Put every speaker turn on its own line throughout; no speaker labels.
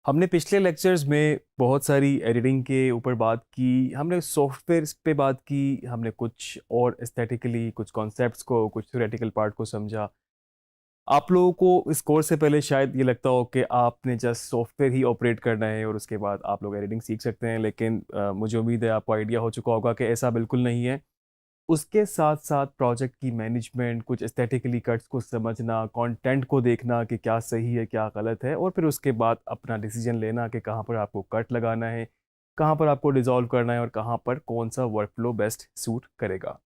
हमने पिछले लेक्चर्स में बहुत सारी एडिटिंग के ऊपर बात की, हमने सॉफ्टवेयर पे बात की, हमने कुछ और एस्थेटिकली कुछ कॉन्सेप्ट्स को, कुछ थ्योरेटिकल पार्ट को समझा। आप लोगों को इस कोर्स से पहले शायद ये लगता हो कि आपने जस्ट सॉफ्टवेयर ही ऑपरेट करना है और उसके बाद आप लोग एडिटिंग सीख सकते हैं, लेकिन मुझे उम्मीद है आपको आइडिया हो चुका होगा कि ऐसा बिल्कुल नहीं है। उसके साथ साथ प्रोजेक्ट की मैनेजमेंट, कुछ एस्थेटिकली कट्स को समझना, कंटेंट को देखना कि क्या सही है क्या गलत है, और फिर उसके बाद अपना डिसीजन लेना कि कहाँ पर आपको कट लगाना है, कहाँ पर आपको डिसॉल्व करना है और कहाँ पर कौन सा वर्कफ्लो बेस्ट सूट करेगा।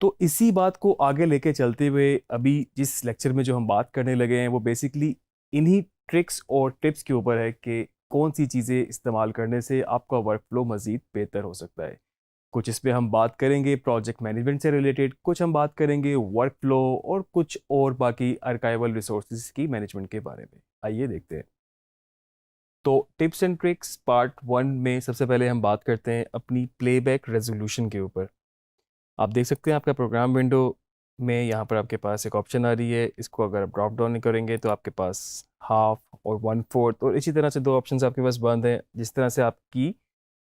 तो इसी बात को आगे लेके चलते हुए अभी जिस लेक्चर में जो हम बात करने लगे हैं वो बेसिकली इन्हीं ट्रिक्स और टिप्स के ऊपर है कि कौन सी चीज़ें इस्तेमाल करने से आपका वर्कफ्लो मज़ीद बेहतर हो सकता है। कुछ इसमें हम बात करेंगे प्रोजेक्ट मैनेजमेंट से रिलेटेड, कुछ हम बात करेंगे वर्क फ्लो, और कुछ और बाकी आर्काइवल रिसोर्सेज की मैनेजमेंट के बारे में। आइए देखते हैं। तो टिप्स एंड ट्रिक्स पार्ट 1 में सबसे पहले हम बात करते हैं अपनी प्लेबैक रेजोल्यूशन के ऊपर। आप देख सकते हैं आपका प्रोग्राम विंडो में यहाँ पर आपके पास एक ऑप्शन आ रही है। इसको अगर आप ड्रॉप डाउन करेंगे तो आपके पास हाफ और 1/4 और इसी तरह से दो ऑप्शंस आपके पास बंद हैं। जिस तरह से आपकी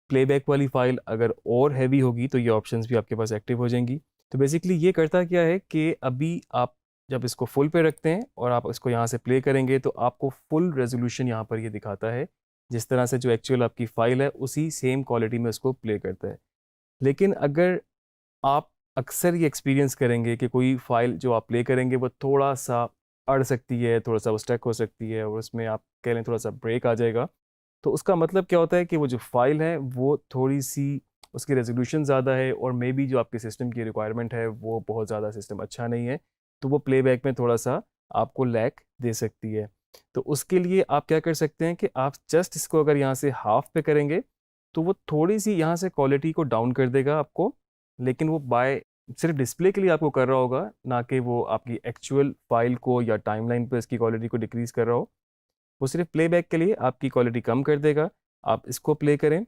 प्लेबैक वाली फाइल अगर और हैवी होगी तो ये ऑप्शंस भी आपके पास एक्टिव हो जाएंगी। तो बेसिकली ये करता क्या है कि अभी आप जब इसको फुल पे रखते हैं और आप इसको यहाँ से प्ले करेंगे तो आपको फुल रेजोल्यूशन यहाँ पर ये दिखाता है। जिस तरह से जो एक्चुअल आपकी फ़ाइल है उसी सेम क्वालिटी में उसको प्ले करता है। लेकिन अगर आप अक्सर ये एक्सपीरियंस करेंगे कि कोई फ़ाइल जो आप प्ले करेंगे वो थोड़ा सा अड़ सकती है, थोड़ा सा वो स्टक हो सकती है और उसमें आप कह लें थोड़ा सा ब्रेक आ जाएगा। तो उसका मतलब क्या होता है कि वो जो फ़ाइल है वो थोड़ी सी उसकी रेजोल्यूशन ज़्यादा है और मे बी जो आपके सिस्टम की रिक्वायरमेंट है वो बहुत ज़्यादा सिस्टम अच्छा नहीं है। तो वो प्लेबैक में थोड़ा सा आपको लैग दे सकती है। तो उसके लिए आप क्या कर सकते हैं कि आप जस्ट इसको अगर यहाँ से हाफ पे करेंगे तो वो थोड़ी सी यहाँ से क्वालिटी को डाउन कर देगा आपको, लेकिन वो बाय सिर्फ डिस्प्ले के लिए आपको कर रहा होगा, ना कि वो आपकी एक्चुअल फाइल को या टाइमलाइन पर इसकी क्वालिटी को डिक्रीज कर रहा हो। वो सिर्फ प्लेबैक के लिए आपकी क्वालिटी कम कर देगा। आप इसको प्ले करें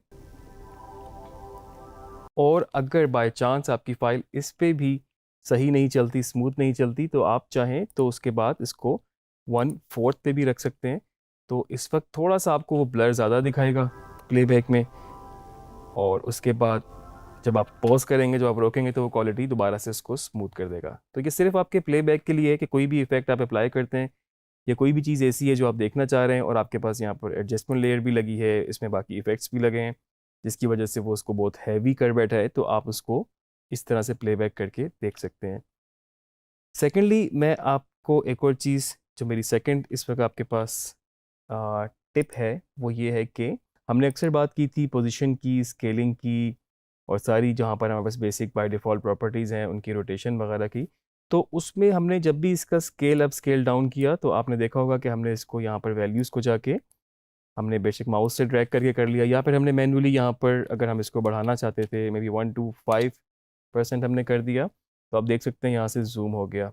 और अगर बाय चांस आपकी फ़ाइल इस पे भी सही नहीं चलती, स्मूथ नहीं चलती, तो आप चाहें तो उसके बाद इसको 1/4 पे भी रख सकते हैं। तो इस वक्त थोड़ा सा आपको वो ब्लर ज़्यादा दिखाएगा प्लेबैक में, और उसके बाद जब आप पॉज करेंगे, जब आप रोकेंगे, तो वो क्वालिटी दोबारा से इसको स्मूथ कर देगा। तो ये सिर्फ आपके प्लेबैक के लिए है कि कोई भी इफेक्ट आप अप्लाई करते हैं या कोई भी चीज़ ऐसी है जो आप देखना चाह रहे हैं और आपके पास यहाँ पर एडजस्टमेंट लेयर भी लगी है, इसमें बाकी इफेक्ट्स भी लगे हैं जिसकी वजह से वो उसको बहुत हैवी कर बैठा है, तो आप उसको इस तरह से प्लेबैक करके देख सकते हैं। सेकेंडली मैं आपको एक और चीज़ जो मेरी सेकंड इस वक्त आपके पास टिप है वो ये है कि हमने अक्सर बात की थी पोजीशन की, स्केलिंग की और सारी जहाँ पर हमारे पास बेसिक बाय डिफ़ॉल्ट प्रॉपर्टीज़ हैं उनकी रोटेशन वगैरह की। तो उसमें हमने जब भी इसका स्केल अप स्केल डाउन किया तो आपने देखा होगा कि हमने इसको यहाँ पर वैल्यूज़ को जाके हमने बेशक माउस से ड्रैग करके कर लिया, या फिर हमने मैन्युअली यहाँ पर अगर हम इसको बढ़ाना चाहते थे मे बी 1 to 5% हमने कर दिया, तो आप देख सकते हैं यहाँ से जूम हो गया,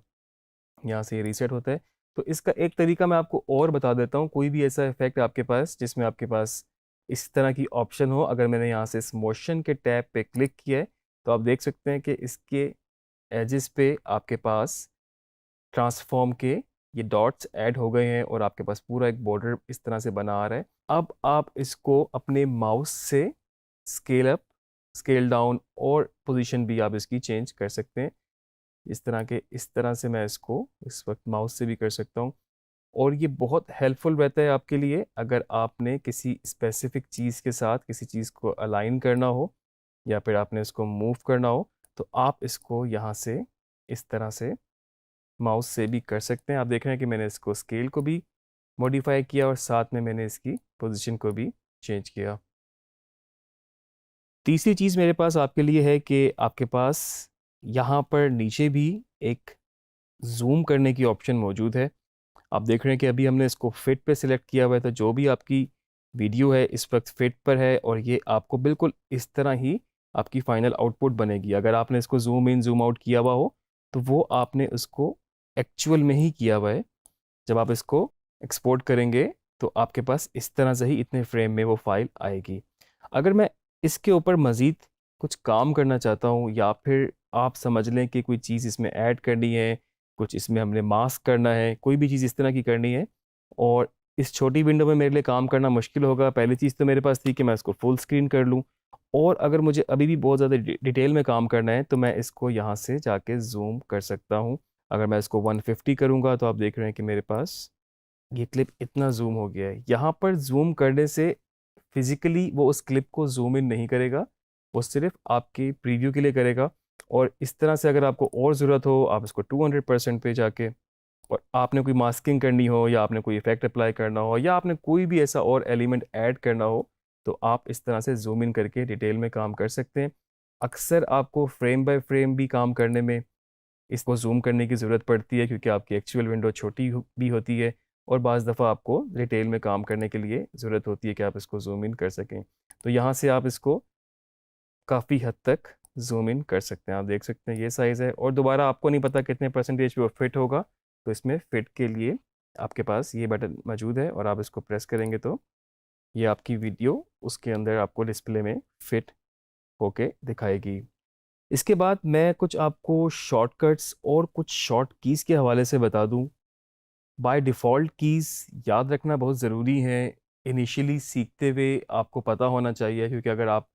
यहाँ से ये रीसेट होता है। तो इसका एक तरीका मैं आपको और बता देता हूँ। कोई भी ऐसा इफेक्ट आपके पास जिसमें आपके पास इस तरह की ऑप्शन हो, अगर मैंने यहाँ से इस मोशन के टैब पे क्लिक किया है तो आप देख सकते हैं कि इसके एजेस पे आपके पास ट्रांसफॉर्म के ये डॉट्स ऐड हो गए हैं और आपके पास पूरा एक बॉर्डर इस तरह से बना आ रहा है। अब आप इसको अपने माउस से स्केल अप, स्केल डाउन और पोजीशन भी आप इसकी चेंज कर सकते हैं। इस तरह से मैं इसको इस वक्त माउस से भी कर सकता हूँ, और ये बहुत हेल्पफुल रहता है आपके लिए अगर आपने किसी स्पेसिफिक चीज़ के साथ किसी चीज़ को अलाइन करना हो या फिर आपने इसको मूव करना हो, तो आप इसको यहाँ से इस तरह से माउस से भी कर सकते हैं। आप देख रहे हैं कि मैंने इसको स्केल को भी मॉडिफाई किया और साथ में मैंने इसकी पोजीशन को भी चेंज किया। तीसरी चीज़ मेरे पास आपके लिए है कि आपके पास यहाँ पर नीचे भी एक जूम करने की ऑप्शन मौजूद है। आप देख रहे हैं कि अभी हमने इसको फिट पे सिलेक्ट किया हुआ है, तो जो भी आपकी वीडियो है इस वक्त फिट पर है और ये आपको बिल्कुल इस तरह ही आपकी फाइनल आउटपुट बनेगी। अगर आपने इसको जूम इन जूम आउट किया हुआ हो तो वो आपने उसको एक्चुअल में ही किया हुआ है। जब आप इसको एक्सपोर्ट करेंगे तो आपके पास इस तरह से ही इतने फ्रेम में वो फाइल आएगी। अगर मैं इसके ऊपर मज़ीद कुछ काम करना चाहता हूँ या फिर आप समझ लें कि कोई चीज़ इसमें ऐड करनी है, कुछ इसमें हमने मास्क करना है, कोई भी चीज़ इस तरह की करनी है और इस छोटी विंडो में मेरे लिए काम करना मुश्किल होगा। पहली चीज़ तो मेरे पास थी कि मैं इसको फुल स्क्रीन कर लूँ, और अगर मुझे अभी भी बहुत ज़्यादा डिटेल में काम करना है तो मैं इसको यहाँ से जाके जूम कर सकता हूँ। अगर मैं इसको 150 करूँगा तो आप देख रहे हैं कि मेरे पास ये क्लिप इतना जूम हो गया है। यहाँ पर जूम करने से फिजिकली वो उस क्लिप को जूम इन नहीं करेगा, वो सिर्फ आपके प्रीव्यू के लिए करेगा। और इस तरह से अगर आपको और ज़रूरत हो, आप इसको 200% पे जाके, और आपने कोई मास्किंग करनी हो या आपने कोई इफेक्ट अप्लाई करना हो या आपने कोई भी ऐसा और एलिमेंट ऐड करना हो, तो आप इस तरह से जूम इन करके डिटेल में काम कर सकते हैं। अक्सर आपको फ्रेम बाय फ्रेम भी काम करने में इसको जूम करने की ज़रूरत पड़ती है, क्योंकि आपकी एक्चुअल विंडो छोटी भी होती है, और बाज़ दफ़ा आपको डिटेल में काम करने के लिए ज़रूरत होती है कि आप इसको जूम इन कर सकें। तो यहाँ से आप इसको काफ़ी हद तक जूम इन कर सकते हैं। आप देख सकते हैं ये साइज़ है, और दोबारा आपको नहीं पता कितने परसेंटेज पे वो फिट होगा, तो इसमें फिट के लिए आपके पास ये बटन मौजूद है, और आप इसको प्रेस करेंगे तो ये आपकी वीडियो उसके अंदर आपको डिस्प्ले में फिट होके दिखाएगी। इसके बाद मैं कुछ आपको शॉर्टकट्स और कुछ शॉर्ट कीज़ के हवाले से बता दूं। बाय डिफ़ॉल्ट कीज़ याद रखना बहुत ज़रूरी है। इनिशियली सीखते हुए आपको पता होना चाहिए, क्योंकि अगर आप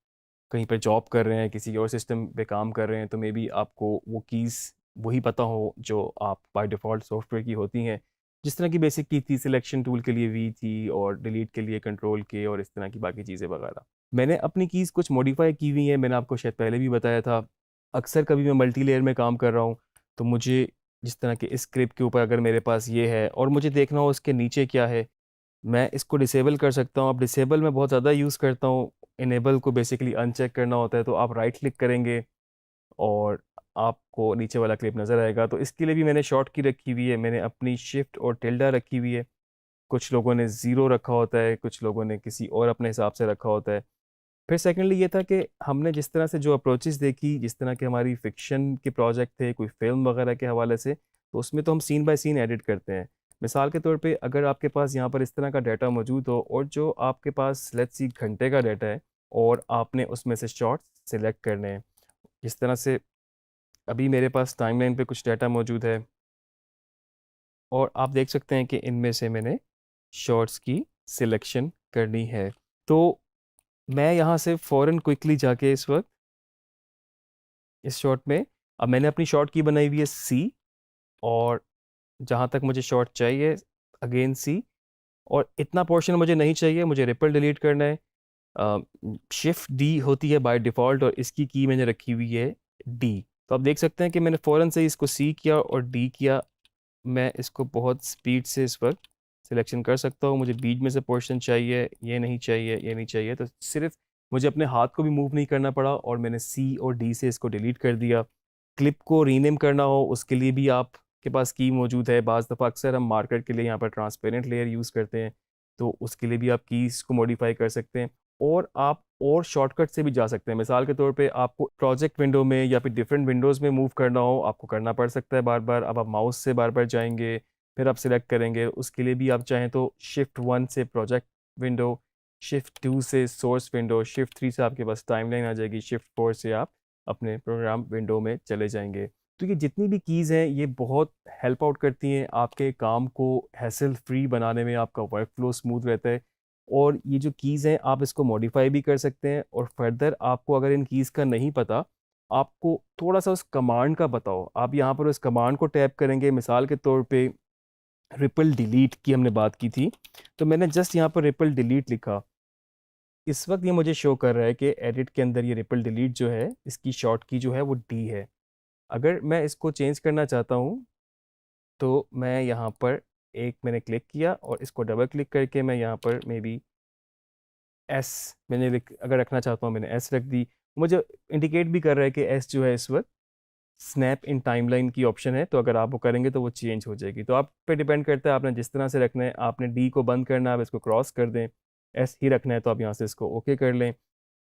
कहीं पे जॉब कर रहे हैं, किसी और सिस्टम पे काम कर रहे हैं, तो मे बी आपको वो कीज़ वही पता हो जो आप बाय डिफ़ॉल्ट सॉफ्टवेयर की होती हैं। जिस तरह की बेसिक की थी, सिलेक्शन टूल के लिए वी थी, और डिलीट के लिए कंट्रोल के, और इस तरह की बाकी चीज़ें वगैरह। मैंने अपनी कीज़ कुछ मॉडिफ़ाई की हुई हैं, मैंने आपको शायद पहले भी बताया था। अक्सर कभी मैं मल्टी लेयर में काम कर रहा हूँ, तो मुझे जिस तरह के इस स्क्रिप्ट के ऊपर अगर मेरे पास ये है और मुझे देखना हो इसके नीचे क्या है, मैं इसको डिसेबल कर सकता हूँ। अब डिसेबल मैं बहुत ज़्यादा यूज़ करता हूँ, इनेबल को बेसिकली अनचेक करना होता है, तो आप राइट क्लिक करेंगे और आपको नीचे वाला क्लिप नज़र आएगा। तो इसके लिए भी मैंने शॉर्ट की रखी हुई है, मैंने अपनी शिफ्ट और टिल्डा रखी हुई है। कुछ लोगों ने ज़ीरो रखा होता है, कुछ लोगों ने किसी और अपने हिसाब से रखा होता है। फिर सेकेंडली ये था कि हमने जिस तरह से जो अप्रोचेस देखी, जिस तरह के हमारी फ़िक्शन के प्रोजेक्ट थे, कोई फ़िल्म वगैरह के हवाले से, तो उसमें तो हम सीन बाय सीन एडिट करते हैं। मिसाल के तौर पे अगर आपके पास यहाँ पर इस तरह का डाटा मौजूद हो, और जो आपके पास लेट्स सी घंटे का डाटा है, और आपने उसमें से शॉर्ट्स सेलेक्ट करने हैं। जिस तरह से अभी मेरे पास टाइमलाइन पे कुछ डाटा मौजूद है, और आप देख सकते हैं कि इनमें से मैंने शॉर्ट्स की सिलेक्शन करनी है। तो मैं यहाँ से फ़ौरन क्विकली जाके इस वक़्त इस शॉट में, अब मैंने अपनी शॉट की बनाई हुई है सी, और जहाँ तक मुझे शॉट चाहिए अगेन सी, और इतना पोर्शन मुझे नहीं चाहिए, मुझे रिपल डिलीट करना है। शिफ्ट डी होती है बाय डिफ़ॉल्ट, और इसकी की मैंने रखी हुई है डी। तो आप देख सकते हैं कि मैंने फ़ौरन से इसको सी किया और डी किया। मैं इसको बहुत स्पीड से इस वक्त सिलेक्शन कर सकता हूँ। मुझे बीच में से पोर्शन चाहिए, ये नहीं चाहिए, ये नहीं चाहिए, तो सिर्फ मुझे अपने हाथ को भी मूव नहीं करना पड़ा, और मैंने सी और डी से इसको डिलीट कर दिया। क्लिप को रीनेम करना हो उसके लिए भी आपके पास की मौजूद है। बाज़ दफ़ा अक्सर हम मार्कर के लिए यहाँ पर ट्रांसपेरेंट लेयर यूज़ करते हैं, तो उसके लिए भी आप कीज़ को मॉडिफाई कर सकते हैं, और आप और शॉर्टकट से भी जा सकते हैं। मिसाल के तौर पे आपको प्रोजेक्ट विंडो में या फिर डिफरेंट विंडोज़ में मूव करना हो, आपको करना पड़ सकता है बार बार। अब आप माउस से बार बार जाएंगे, फिर आप सिलेक्ट करेंगे। उसके लिए भी आप चाहें तो शिफ्ट 1 से प्रोजेक्ट विंडो, शिफ्ट 2 से सोर्स विंडो, शिफ्ट 3 से आपके पास टाइमलाइन आ जाएगी, शिफ्ट 4 से आप अपने प्रोग्राम विंडो में चले जाएंगे। तो ये जितनी भी कीज़ हैं, ये बहुत हेल्प आउट करती हैं आपके काम को हैसल फ्री बनाने में। आपका वर्क फ्लो स्मूथ रहता है, और ये जो कीज़ हैं आप इसको मॉडिफाई भी कर सकते हैं। और फर्दर आपको अगर इन कीज़ का नहीं पता, आपको थोड़ा सा उस कमांड का बताओ, आप यहाँ पर उस कमांड को टैप करेंगे। मिसाल के तौर पे रिपल डिलीट की हमने बात की थी, तो मैंने जस्ट यहाँ पर रिपल डिलीट लिखा। इस वक्त ये मुझे शो कर रहा है कि एडिट के अंदर ये रिपल डिलीट जो है, इसकी शॉर्ट की जो है वो डी है। अगर मैं इसको चेंज करना चाहता हूँ, तो मैं यहाँ पर एक मैंने क्लिक किया, और इसको डबल क्लिक करके मैं यहाँ पर मे बी एस मैंने अगर रखना चाहता हूँ, मैंने एस रख दी। मुझे इंडिकेट भी कर रहा है कि एस जो है इस वक्त स्नैप इन टाइमलाइन की ऑप्शन है, तो अगर आप वो करेंगे तो वो चेंज हो जाएगी। तो आप पे डिपेंड करता है आपने जिस तरह से रखना है। आपने डी को बंद करना है, आप इसको क्रॉस कर दें। एस ही रखना है तो आप यहाँ से इसको ओके कर लें।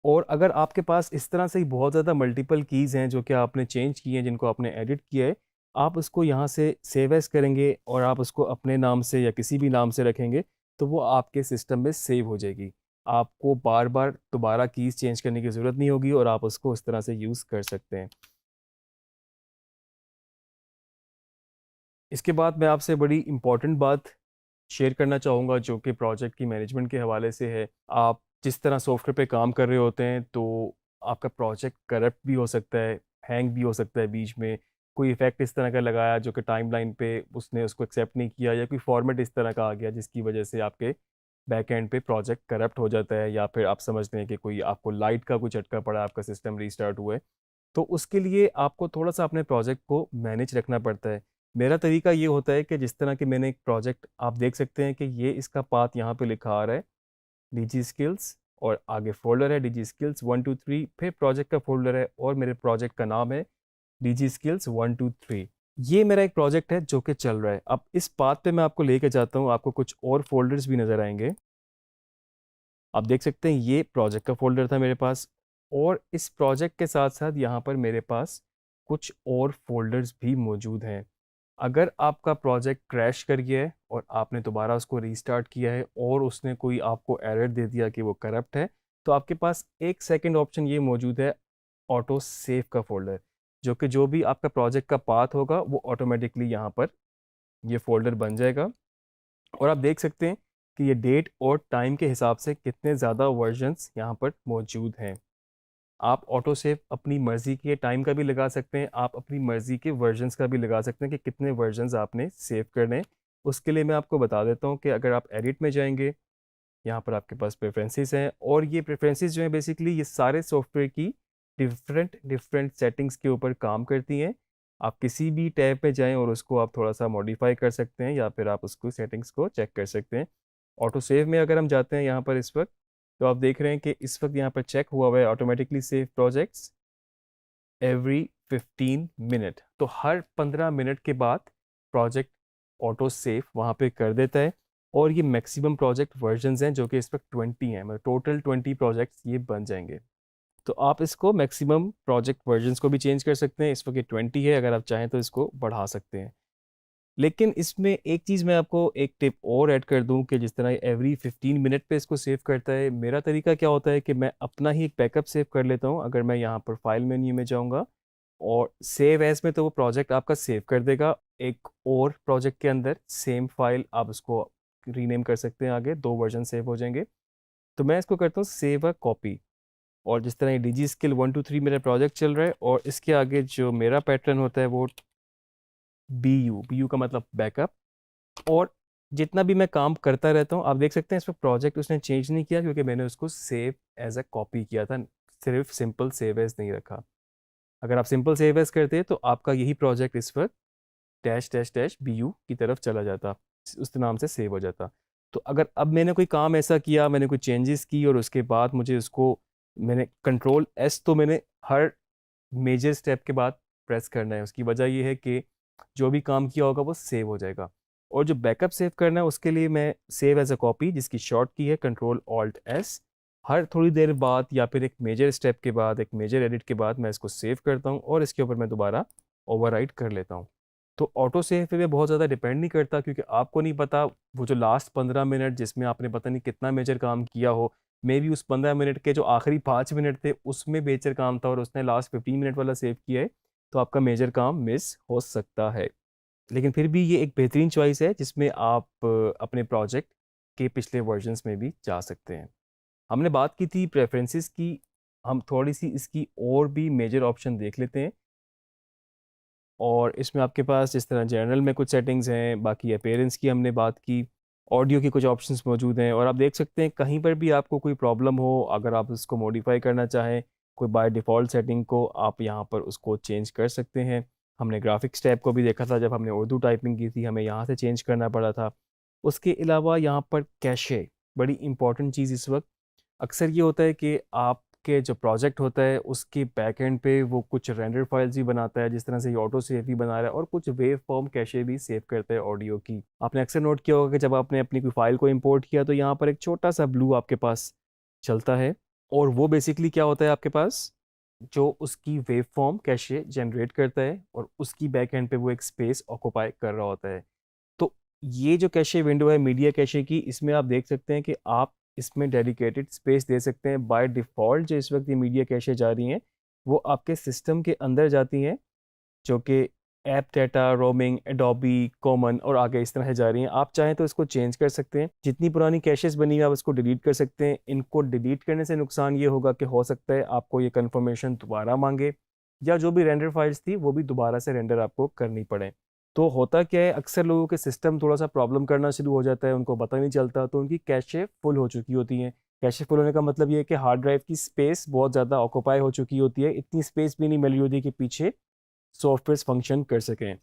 और अगर आपके पास इस तरह से ही बहुत ज़्यादा मल्टीपल कीज़ हैं जो कि आपने चेंज की हैं, जिनको आपने एडिट किया है, आप उसको यहाँ से सेव एज़ करेंगे, और आप उसको अपने नाम से या किसी भी नाम से रखेंगे, तो वो आपके सिस्टम में सेव हो जाएगी। आपको बार बार दोबारा कीज़ चेंज करने की ज़रूरत नहीं होगी, और आप उसको इस तरह से यूज़ कर सकते हैं। इसके बाद मैं आपसे बड़ी इम्पॉर्टेंट बात शेयर करना चाहूँगा जो कि प्रोजेक्ट की मैनेजमेंट के हवाले से है। आप जिस तरह सॉफ्टवेयर पे काम कर रहे होते हैं तो आपका प्रोजेक्ट करप्ट भी हो सकता है, हैंग भी हो सकता है बीच में। कोई इफ़ेक्ट इस तरह का लगाया जो कि टाइमलाइन पे उसने उसको एक्सेप्ट नहीं किया, या कोई फॉर्मेट इस तरह का आ गया जिसकी वजह से आपके बैक एंड पे प्रोजेक्ट करप्ट हो जाता है, या फिर आप समझ लें कि कोई आपको लाइट का कोई झटका पड़ा, आपका सिस्टम रीस्टार्ट हुआ है। तो उसके लिए आपको थोड़ा-सा अपने प्रोजेक्ट को मैनेज रखना पड़ता है। मेरा तरीका ये होता है कि जिस तरह के मैंने एक प्रोजेक्ट, आप देख सकते हैं कि ये इसका पाथ यहाँ पे लिखा आ रहा है, डीजी स्किल्स, और आगे फ़ोल्डर है डीजी स्किल्स 1 2 3, फिर प्रोजेक्ट का फ़ोल्डर है और मेरे प्रोजेक्ट का नाम है डीजी स्किल्स 1 2 3। ये मेरा एक प्रोजेक्ट है जो कि चल रहा है। अब इस पाथ पे मैं आपको लेके जाता हूँ, आपको कुछ और फ़ोल्डर्स भी नज़र आएँगे। आप देख सकते हैं ये प्रोजेक्ट का फ़ोल्डर था मेरे पास, और इस प्रोजेक्ट के साथ-साथ यहाँ पर मेरे पास कुछ और फ़ोल्डर्स भी मौजूद हैं। अगर आपका प्रोजेक्ट क्रैश कर गया है और आपने दोबारा उसको रीस्टार्ट किया है और उसने कोई आपको एरर दे दिया कि वो करप्ट है, तो आपके पास एक सेकंड ऑप्शन ये मौजूद है, ऑटो सेव का फ़ोल्डर, जो कि जो भी आपका प्रोजेक्ट का पाथ होगा वो ऑटोमेटिकली यहाँ पर ये फ़ोल्डर बन जाएगा। और आप देख सकते हैं कि ये डेट और टाइम के हिसाब से कितने ज़्यादा वर्जन्स यहाँ पर मौजूद हैं। आप ऑटो सेव अपनी मर्ज़ी के टाइम का भी लगा सकते हैं, आप अपनी मर्ज़ी के वर्जन्स का भी लगा सकते हैं कि कितने वर्जन्स आपने सेव करने हैं। उसके लिए मैं आपको बता देता हूँ कि अगर आप एडिट में जाएँगे, यहाँ पर आपके पास प्रेफ़रेंसेस हैं, और ये प्रेफ़रेंसेस जो हैं बेसिकली ये सारे सॉफ्टवेयर की डिफ़रेंट सेटिंग्स के ऊपर काम करती हैं। आप किसी भी टैब पे जाएँ और उसको आप थोड़ा-सा मॉडिफ़ाई कर सकते हैं, या फिर आप उसको सेटिंग्स को चेक कर सकते हैं। ऑटो सेव में अगर हम जाते हैं यहाँ पर इस वक़्त, तो आप देख रहे हैं कि इस वक़्त यहाँ पर चेक हुआ हुआ है automatically save projects every 15 minute. तो हर 15 मिनट के बाद प्रोजेक्ट ऑटो सेव वहाँ पे कर देता है, और ये मैक्सिमम प्रोजेक्ट वर्जन्स हैं जो कि इस वक़्त 20 हैं, मतलब टोटल 20 प्रोजेक्ट्स ये बन जाएँगे। तो आप इसको मैक्सिमम प्रोजेक्ट वर्जन्स को भी चेंज कर सकते हैं। इस वक़्त ये 20 है, अगर आप चाहें तो इसको बढ़ा सकते हैं। लेकिन इसमें एक चीज़ मैं आपको एक टिप और ऐड कर दूँ कि जिस तरह एवरी 15 मिनट पे इसको सेव करता है, मेरा तरीका क्या होता है कि मैं अपना ही एक बैकअप सेव कर लेता हूँ। अगर मैं यहाँ पर फाइल मेन्यू में जाऊँगा और सेव एज़ में, तो वो प्रोजेक्ट आपका सेव कर देगा एक और प्रोजेक्ट के अंदर, सेम फाइल आप उसको रीनेम कर सकते हैं, आगे 2 वर्ज़न सेव हो जाएँगे। तो मैं इसको करता हूँ सेव अ कॉपी, और जिस तरह ये डीजी स्किल 1 2 3 मेरा प्रोजेक्ट चल रहा है, और इसके आगे जो मेरा पैटर्न होता है वो बीयू का मतलब बैकअप। और जितना भी मैं काम करता रहता हूँ, आप देख सकते हैं इस पे प्रोजेक्ट उसने चेंज नहीं किया, क्योंकि मैंने उसको सेव एज़ अ कॉपी किया था, सिर्फ सिंपल सेव एज़ नहीं रखा। अगर आप सिंपल सेव एज़ करते तो आपका यही प्रोजेक्ट इस वक़्त डैश डैश डैश बीयू की तरफ चला जाता, उस नाम से सेव हो जाता। तो अगर अब मैंने कोई काम ऐसा किया, मैंने कोई चेंजेस की, और उसके बाद मुझे उसको, मैंने कंट्रोल एस तो मैंने हर मेजर स्टेप के बाद प्रेस करना है। उसकी वजह ये है कि जो भी काम किया होगा वो सेव हो जाएगा। और जो बैकअप सेव करना है उसके लिए मैं सेव एज़ अ कॉपी, जिसकी शॉर्ट की है कंट्रोल ऑल्ट एस, हर थोड़ी देर बाद या फिर एक मेजर स्टेप के बाद, एक मेजर एडिट के बाद मैं इसको सेव करता हूँ, और इसके ऊपर मैं दोबारा ओवरराइट कर लेता हूँ। तो ऑटो सेव पे मैं बहुत ज़्यादा डिपेंड नहीं करता, क्योंकि आपको नहीं पता वो जो लास्ट 15 मिनट जिसमें आपने पता नहीं कितना मेजर काम किया हो, मेबी उस 15 मिनट के जो आखिरी 5 मिनट थे उसमें मेजर काम था और उसने लास्ट 15 मिनट वाला सेव किया है, तो आपका मेजर काम मिस हो सकता है। लेकिन फिर भी ये एक बेहतरीन चॉइस है जिसमें आप अपने प्रोजेक्ट के पिछले वर्जन्स में भी जा सकते हैं। हमने बात की थी प्रेफ़रेंसेस की, हम थोड़ी-सी इसकी और भी मेजर ऑप्शन देख लेते हैं। और इसमें आपके पास जिस तरह जनरल में कुछ सेटिंग्स हैं, बाकी अपीयरेंस की हमने बात की, ऑडियो की कुछ ऑप्शंस मौजूद हैं, और आप देख सकते हैं कहीं पर भी आपको कोई प्रॉब्लम हो, अगर आप उसको मॉडिफ़ाई करना चाहें, कोई बाय डिफ़ॉल्ट सेटिंग को, आप यहाँ पर उसको चेंज कर सकते हैं। हमने ग्राफ़िक्स टैब को भी देखा था, जब हमने उर्दू टाइपिंग की थी, हमें यहाँ से चेंज करना पड़ा था। उसके अलावा यहाँ पर कैशे, बड़ी इम्पोर्टेंट चीज़ इस वक़्त। अक्सर ये होता है कि आपके जो प्रोजेक्ट होता है उसके बैक एंड पे वो कुछ रेंडर फाइल्स भी बनाता है, जिस तरह से ये ऑटो सेव भी बना रहा है, और कुछ वेव फॉर्म कैशे भी सेव करता है ऑडियो की। आपने अक्सर नोट किया होगा कि जब आपने अपनी कोई फाइल को इंपोर्ट किया तो यहाँ पर एक छोटा सा ब्लू आपके पास चलता है, और वो बेसिकली क्या होता है आपके पास, जो उसकी वेव फॉर्म कैशे जनरेट करता है, और उसकी बैक एंड पे वो एक स्पेस ऑक्यूपाई कर रहा होता है। तो ये जो कैशे विंडो है मीडिया कैशे की, इसमें आप देख सकते हैं कि आप इसमें डेडिकेटेड स्पेस दे सकते हैं। बाय डिफ़ॉल्ट जो इस वक़्त ये मीडिया कैशे जा रही हैं, वो आपके सिस्टम के अंदर जाती हैं, जो कि app data, roaming, Adobe, common और आगे इस तरह से जा रही हैं। आप चाहें तो इसको चेंज कर सकते हैं। जितनी पुरानी कैशेस बनी हुई आप इसको डिलीट कर सकते हैं। इनको डिलीट करने से नुकसान ये होगा कि हो सकता है आपको ये कंफर्मेशन दोबारा मांगे, या जो भी रेंडर फाइल्स थी वो भी दोबारा से रेंडर आपको करनी पड़े। तो होता क्या है, अक्सर लोगों के सिस्टम थोड़ा सा प्रॉब्लम करना शुरू हो जाता है, उनको पता नहीं चलता, तो उनकी कैशे फुल हो चुकी होती हैं। कैशे फुल होने का मतलब ये है कि हार्ड ड्राइव की स्पेस बहुत ज़्यादा ऑक्यूपाई हो चुकी होती है, इतनी स्पेस भी नहीं मिली होती कि पीछे सॉफ्टवेयर फंक्शन कर सकें।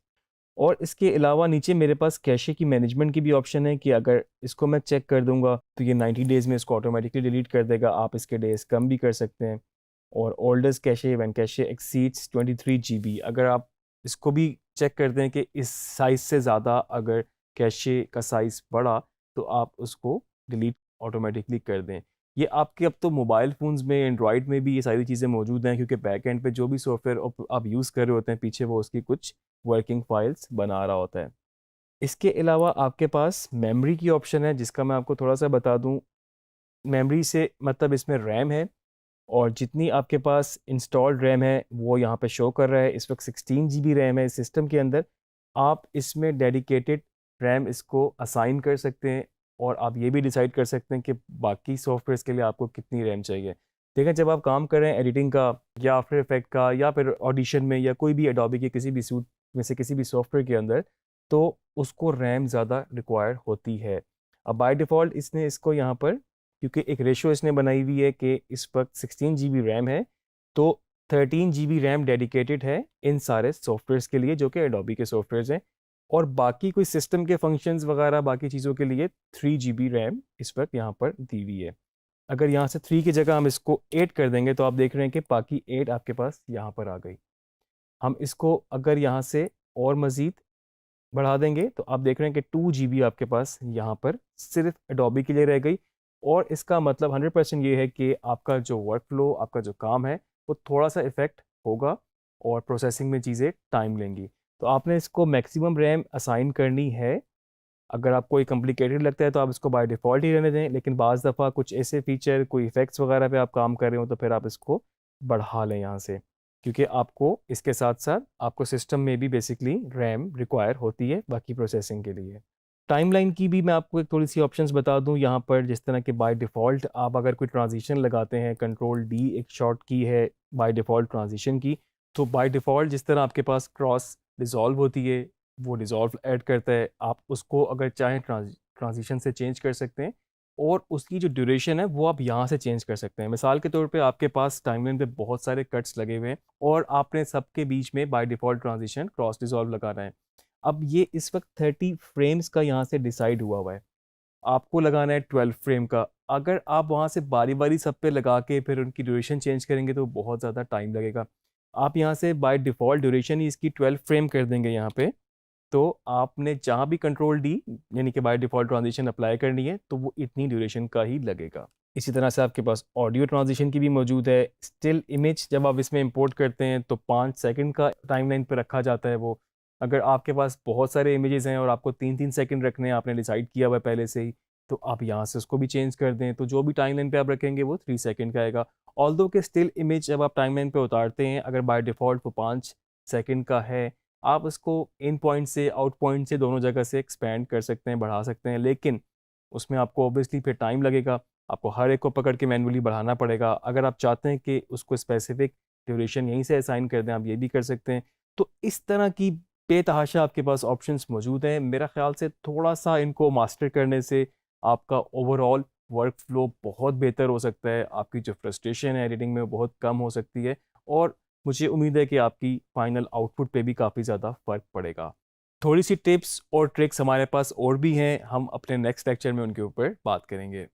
और इसके अलावा नीचे मेरे पास कैशे की मैनेजमेंट की भी ऑप्शन है कि अगर इसको मैं चेक कर दूंगा तो ये 90 डेज़ में इसको ऑटोमेटिकली डिलीट कर देगा। आप इसके डेज़ कम भी कर सकते हैं। और oldest cache when cache exceeds 23 GB, अगर आप इसको भी चेक करते हैं कि इस साइज़ से ज़्यादा अगर कैशे का साइज़ बढ़ा तो आप उसको डिलीट ऑटोमेटिकली कर दें। ये आपके अब तो मोबाइल फ़ोन्स में, एंड्रॉयड में भी ये सारी चीज़ें मौजूद हैं, क्योंकि बैक एंड पे जो भी सॉफ्टवेयर आप यूज़ कर रहे होते हैं पीछे वो उसकी कुछ वर्किंग फाइल्स बना रहा होता है। इसके अलावा आपके पास मेमोरी की ऑप्शन है, जिसका मैं आपको थोड़ा सा बता दूं। मेमोरी से मतलब इसमें रैम है, और जितनी आपके पास इंस्टॉल्ड रैम है वो यहाँ पे शो कर रहा है। इस वक्त 16 GB रैम है इस सिस्टम के अंदर। आप इसमें डेडिकेटेड रैम इसको असाइन कर सकते हैं, और आप ये भी डिसाइड कर सकते हैं कि बाकी सॉफ्टवेयर्स के लिए आपको कितनी रैम चाहिए। देखें, जब आप काम कर रहे हैं एडिटिंग का या आफ्टर इफेक्ट का या फिर ऑडिशन में या कोई भी एडोबी के किसी भी सूट में से किसी भी सॉफ्टवेयर के अंदर, तो उसको रैम ज़्यादा रिक्वायर होती है। अब बाय डिफ़ॉल्ट इसने इसको यहाँ पर, क्योंकि एक रेशो इसने बनाई हुई है कि इस वक्त 16 GB रैम है, तो 13 GB रैम डेडिकेटेड है इन सारे सॉफ्टवेयर्स के लिए जो कि एडोबी के सॉफ्टवेयर्स हैं, और बाकी कोई सिस्टम के फंक्शंस वगैरह बाकी चीज़ों के लिए 3 GB रैम इस वक्त यहाँ पर दी हुई है। अगर यहाँ से 3 की जगह हम इसको 8 कर देंगे तो आप देख रहे हैं कि बाकी 8 आपके पास यहाँ पर आ गई। हम इसको अगर यहाँ से और मज़ीद बढ़ा देंगे तो आप देख रहे हैं कि 2 GB आपके पास यहाँ पर सिर्फ एडोबी के लिए रह गई। और इसका मतलब 100% ये है कि आपका जो वर्क फ्लो, आपका जो काम है वो थोड़ा सा इफेक्ट होगा, और प्रोसेसिंग में चीज़ें टाइम लेंगी। तो आपने इसको मैक्सिमम रैम असाइन करनी है। अगर आपको ये कॉम्प्लिकेटेड लगता है तो आप इसको बाय डिफ़ॉल्ट ही रहने दें, लेकिन बाज़ दफ़ा कुछ ऐसे फीचर, कोई इफ़ेक्ट्स वगैरह पे आप काम कर रहे हो तो फिर आप इसको बढ़ा लें यहाँ से, क्योंकि आपको इसके साथ साथ आपको सिस्टम में भी बेसिकली रैम रिक्वायर होती है बाकी प्रोसेसिंग के लिए। टाइमलाइन की भी मैं आपको एक थोड़ी सी ऑप्शंस बता दूं यहाँ पर, जिस तरह के बाय डिफ़ॉल्ट आप अगर कोई ट्रांजिशन लगाते हैं, कंट्रोल D एक शॉर्ट की है बाय डिफ़ॉल्ट ट्रांजिशन की, तो बाय डिफ़ॉल्ट जिस तरह आपके पास क्रॉस डिज़ोल्व होती है वो डिज़ोल्व ऐड करता है। आप उसको अगर चाहें ट्रांजिशन से चेंज कर सकते हैं, और उसकी जो ड्यूरेशन है वो आप यहाँ से चेंज कर सकते हैं। मिसाल के तौर पे आपके पास टाइमलाइन पे बहुत सारे कट्स लगे हुए हैं और आपने सबके बीच में by default transition cross dissolve लगाना है। अब ये इस वक्त 30 फ्रेम्स का यहाँ से डिसाइड हुआ हुआ है, आपको लगाना है 12 फ्रेम का। अगर आप वहाँ से बारी बारी सब पे लगा के फिर उनकी ड्यूरेशन चेंज करेंगे तो बहुत ज़्यादा टाइम लगेगा। आप यहाँ से बाय डिफ़ॉल्ट ड्यूरेशन ही इसकी 12 फ्रेम कर देंगे यहाँ पे। तो आपने जहाँ भी कंट्रोल D यानी कि बाय डिफ़ॉल्ट ट्रांजिशन अप्लाई करनी है तो वो इतनी ड्यूरेशन का ही लगेगा। इसी तरह से आपके पास ऑडियो ट्रांजिशन की भी मौजूद है। स्टिल इमेज जब आप इसमें इंपोर्ट करते हैं तो 5 सेकंड का टाइमलाइन पे रखा जाता है वो। अगर आपके पास बहुत सारे इमेजेस हैं और आपको 3-3 सेकंड रखने हैं, आपने डिसाइड किया हुआ है पहले से ही, तो आप यहाँ से उसको भी चेंज कर दें, तो जो भी टाइमलाइन पे आप रखेंगे वो 3 सेकंड का आएगा। ऑल्दो के स्टिल इमेज जब आप टाइमलाइन पे उतारते हैं, अगर बाय डिफ़ॉल्ट वो 5 सेकंड का है, आप उसको इन पॉइंट से आउट पॉइंट से दोनों जगह से एक्सपेंड कर सकते हैं, बढ़ा सकते हैं, लेकिन उसमें आपको ऑब्वियसली फिर टाइम लगेगा। आपको हर एक को पकड़ के मैनुअली बढ़ाना पड़ेगा। अगर आप चाहते हैं कि उसको स्पेसिफिक ड्यूरेशन यहीं से असाइन कर दें, आप ये भी कर सकते हैं। तो इस तरह की बेतहाशा आपके पास ऑप्शंस मौजूद हैं। मेरा ख्याल से थोड़ा सा इनको मास्टर करने से आपका ओवरऑल वर्क फ्लो बहुत बेहतर हो सकता है, आपकी जो फ्रस्ट्रेशन है एडिटिंग में वो बहुत कम हो सकती है, और मुझे उम्मीद है कि आपकी फाइनल आउटपुट पे भी काफ़ी ज़्यादा फ़र्क पड़ेगा। थोड़ी सी टिप्स और ट्रिक्स हमारे पास और भी हैं, हम अपने नेक्स्ट लेक्चर में उनके ऊपर बात करेंगे।